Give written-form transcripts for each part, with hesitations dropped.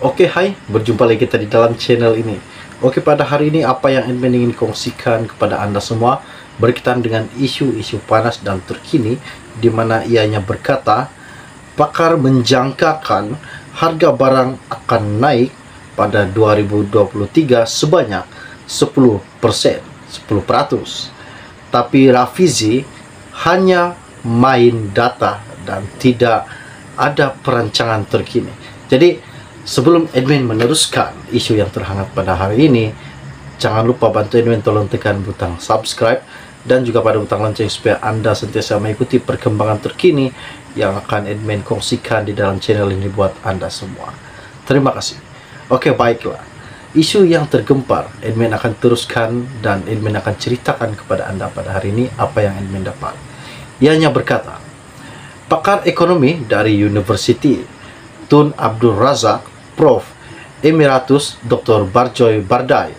Oke, hai, berjumpa lagi kita di dalam channel ini. Oke, pada hari ini apa yang admin ingin kongsikan kepada Anda semua berkaitan dengan isu-isu panas dan terkini, di mana ianya berkata, pakar menjangkakan harga barang akan naik pada 2023 sebanyak 10%, 10%. Tapi Rafizi hanya main data dan tidak ada perancangan terkini. Jadi, sebelum admin meneruskan isu yang terhangat pada hari ini, jangan lupa bantu admin tolong tekan butang subscribe dan juga pada butang lonceng supaya Anda sentiasa mengikuti perkembangan terkini yang akan admin kongsikan di dalam channel ini buat Anda semua. Terima kasih. Oke, baiklah. Isu yang tergempar, admin akan teruskan dan admin akan ceritakan kepada Anda pada hari ini apa yang admin dapat. Ianya berkata, pakar ekonomi dari University Tun Abdul Razak, Prof. Emeritus Dr. Barjoy Bardai,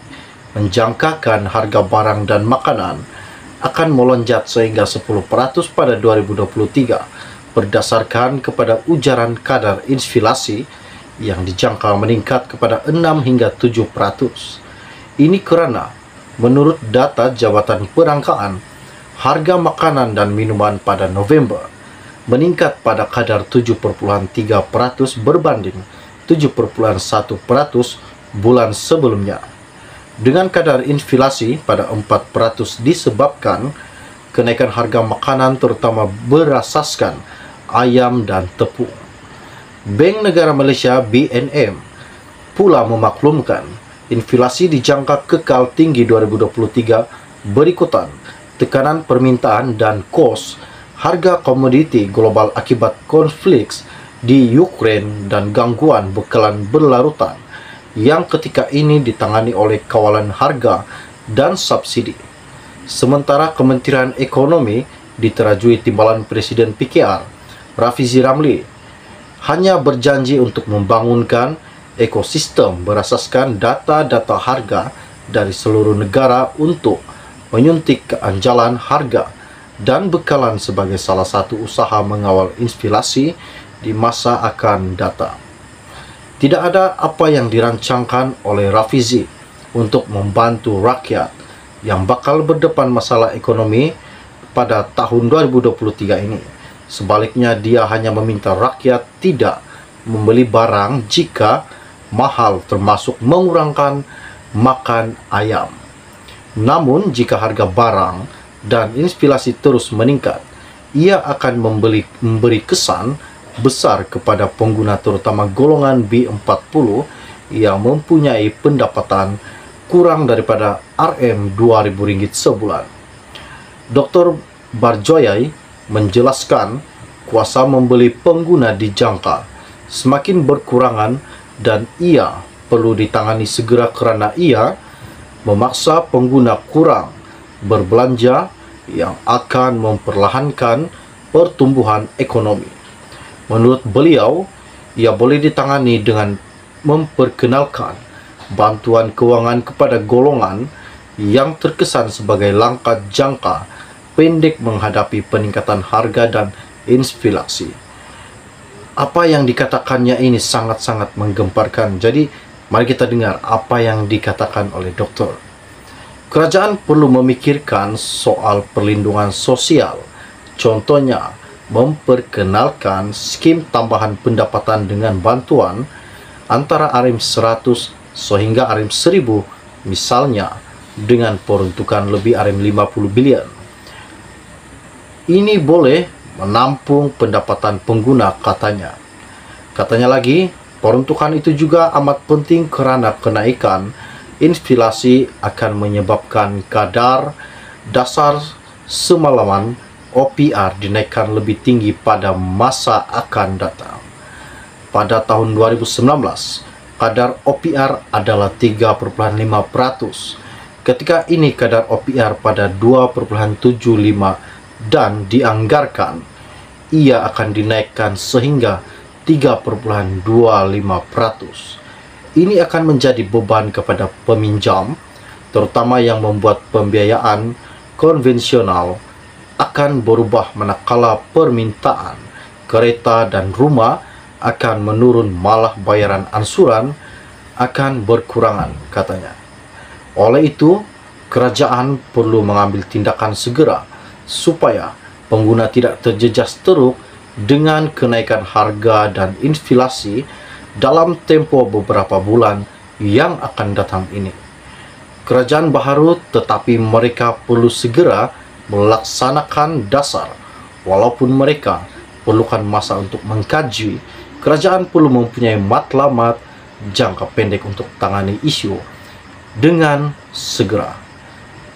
menjangkakan harga barang dan makanan akan melonjak sehingga 10% pada 2023 berdasarkan kepada ujaran kadar inflasi yang dijangka meningkat kepada 6 hingga 7%. Ini karena menurut data Jabatan Perangkaan, harga makanan dan minuman pada November meningkat pada kadar 7,3% berbanding 7,1% bulan sebelumnya. Dengan kadar inflasi pada 4% disebabkan kenaikan harga makanan terutama berasaskan ayam dan tepung. Bank Negara Malaysia BNM pula memaklumkan inflasi dijangka kekal tinggi 2023 berikutan tekanan permintaan dan kos harga komoditi global akibat konflik di Ukraine dan gangguan bekalan berlarutan yang ketika ini ditangani oleh kawalan harga dan subsidi. Sementara Kementerian Ekonomi diterajui Timbalan Presiden PKR Rafizi Ramli hanya berjanji untuk membangunkan ekosistem berasaskan data-data harga dari seluruh negara untuk menyuntik keanjalan harga dan bekalan sebagai salah satu usaha mengawal inflasi di masa akan datang. Tidak ada apa yang dirancangkan oleh Rafizi untuk membantu rakyat yang bakal berdepan masalah ekonomi pada tahun 2023 ini. Sebaliknya, dia hanya meminta rakyat tidak membeli barang jika mahal, termasuk mengurangkan makan ayam. Namun, jika harga barang dan inflasi terus meningkat, ia akan memberi kesan besar kepada pengguna terutama golongan B40 yang mempunyai pendapatan kurang daripada RM2.000 sebulan. Dr. Barjoy menjelaskan kuasa membeli pengguna dijangka semakin berkurangan dan ia perlu ditangani segera kerana ia memaksa pengguna kurang berbelanja yang akan memperlahankan pertumbuhan ekonomi. Menurut beliau, ia boleh ditangani dengan memperkenalkan bantuan kewangan kepada golongan yang terkesan sebagai langkah jangka pendek menghadapi peningkatan harga dan inflasi. Apa yang dikatakannya ini sangat-sangat menggemparkan. Jadi, mari kita dengar apa yang dikatakan oleh doktor. Kerajaan perlu memikirkan soal perlindungan sosial. Contohnya, memperkenalkan skim tambahan pendapatan dengan bantuan antara RM100 sehingga RM1000, misalnya dengan peruntukan lebih RM50 bilion. Ini boleh menampung pendapatan pengguna, katanya. Katanya lagi, peruntukan itu juga amat penting kerana kenaikan inflasi akan menyebabkan kadar dasar semalaman OPR dinaikkan lebih tinggi pada masa akan datang. Pada tahun 2019, kadar OPR adalah 3,5%. Ketika ini kadar OPR pada 2,75% dan dianggarkan ia akan dinaikkan sehingga 3,25%. Ini akan menjadi beban kepada peminjam, terutama yang membuat pembiayaan konvensional akan berubah manakala permintaan kereta dan rumah akan menurun, malah bayaran ansuran akan berkurangan katanya. Oleh itu, kerajaan perlu mengambil tindakan segera supaya pengguna tidak terjejas teruk dengan kenaikan harga dan inflasi dalam tempo beberapa bulan yang akan datang ini. Kerajaan baharu, tetapi mereka perlu segera melaksanakan dasar. Walaupun mereka perlukan masa untuk mengkaji, kerajaan perlu mempunyai matlamat jangka pendek untuk tangani isu dengan segera.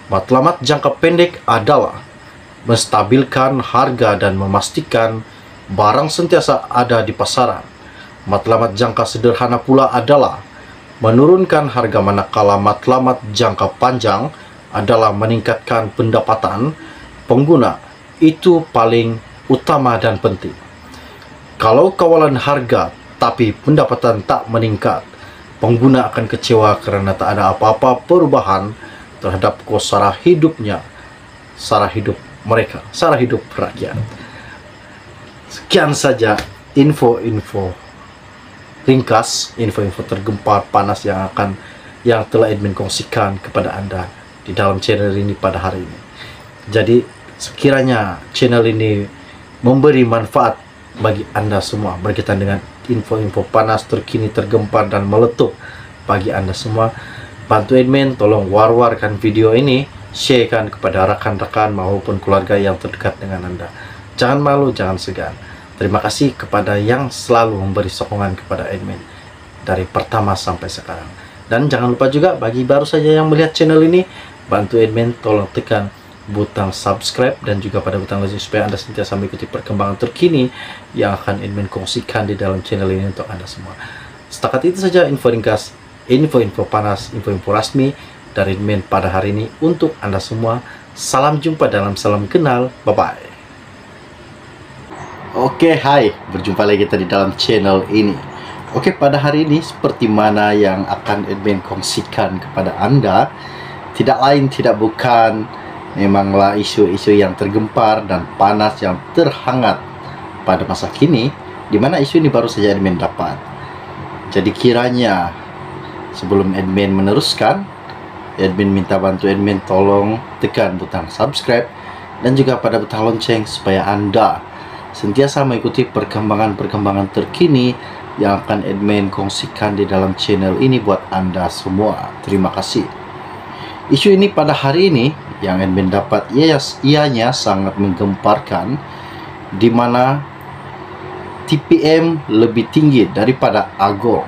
Matlamat jangka pendek adalah menstabilkan harga dan memastikan barang sentiasa ada di pasaran. Matlamat jangka sederhana pula adalah menurunkan harga, manakala matlamat jangka panjang adalah meningkatkan pendapatan pengguna. Itu paling utama dan penting. Kalau kawalan harga tapi pendapatan tak meningkat, pengguna akan kecewa kerana tak ada apa-apa perubahan terhadap kos sara hidupnya, sara hidup mereka, sara hidup rakyat. Sekian saja info-info ringkas, info-info tergempar panas yang telah admin kongsikan kepada Anda di dalam channel ini pada hari ini. Jadi sekiranya channel ini memberi manfaat bagi Anda semua berkaitan dengan info-info panas, terkini, tergempar dan meletup bagi Anda semua, bantu admin tolong war-warkan video ini, sharekan kepada rakan-rakan maupun keluarga yang terdekat dengan Anda. Jangan malu, jangan segan. Terima kasih kepada yang selalu memberi sokongan kepada admin dari pertama sampai sekarang. Dan jangan lupa juga bagi baru saja yang melihat channel ini, bantu admin tolong tekan butang subscribe dan juga pada butang lonceng supaya Anda sentiasa mengikuti perkembangan terkini yang akan admin kongsikan di dalam channel ini untuk Anda semua. Setakat itu saja info ringkas, info-info panas, info-info rasmi dari admin pada hari ini untuk Anda semua. Salam jumpa dalam salam kenal. Bye-bye. Oke, hai, berjumpa lagi kita di dalam channel ini. Oke, pada hari ini seperti mana yang akan admin kongsikan kepada Anda, tidak lain tidak bukan memanglah isu-isu yang tergempar dan panas yang terhangat pada masa kini, di mana isu ini baru saja admin dapat. Jadi kiranya sebelum admin meneruskan, admin minta bantu admin tolong tekan butang subscribe dan juga pada butang lonceng supaya Anda sentiasa mengikuti perkembangan-perkembangan terkini yang akan admin kongsikan di dalam channel ini buat Anda semua. Terima kasih. Isu ini pada hari ini yang admin dapat ianya sangat menggemparkan, di mana TPM lebih tinggi daripada Agong.